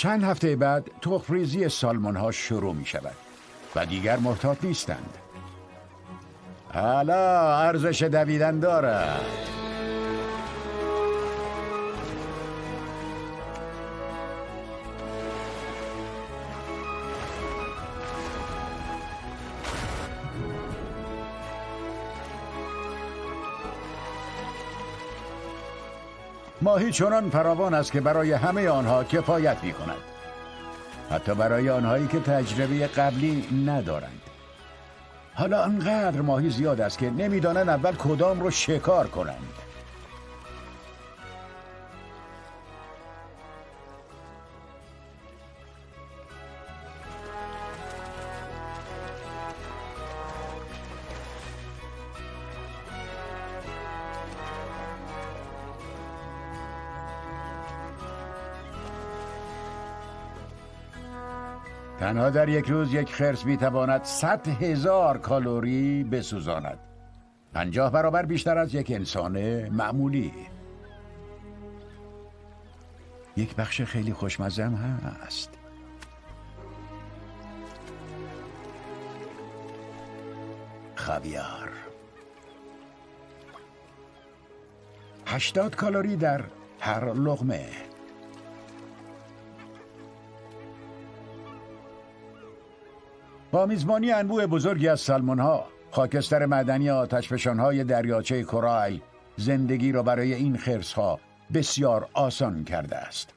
چند هفته بعد تخم‌ریزی سالمون ها شروع می شود و دیگر محتاط نیستند. حالا ارزش دویدن دارد. ماهی چنان فراوان است که برای همه آنها کفایت می کند. حتی برای آنهایی که تجربه قبلی ندارند. حالا انقدر ماهی زیاد است که نمیدانند اول کدام رو شکار کنند. تنها در یک روز یک خرس میتواند 100,000 کالری بسوزاند. 50 برابر بیشتر از یک انسان معمولی. یک بخش خیلی خوشمزه هم هست. خاویار. 80 کالری در هر لقمه. با میزبانی انبوه بزرگی از سالمون‌ها، خاکستر معدنی آتشفشان‌های دریاچه کورال زندگی را برای این خرس‌ها بسیار آسان کرده است.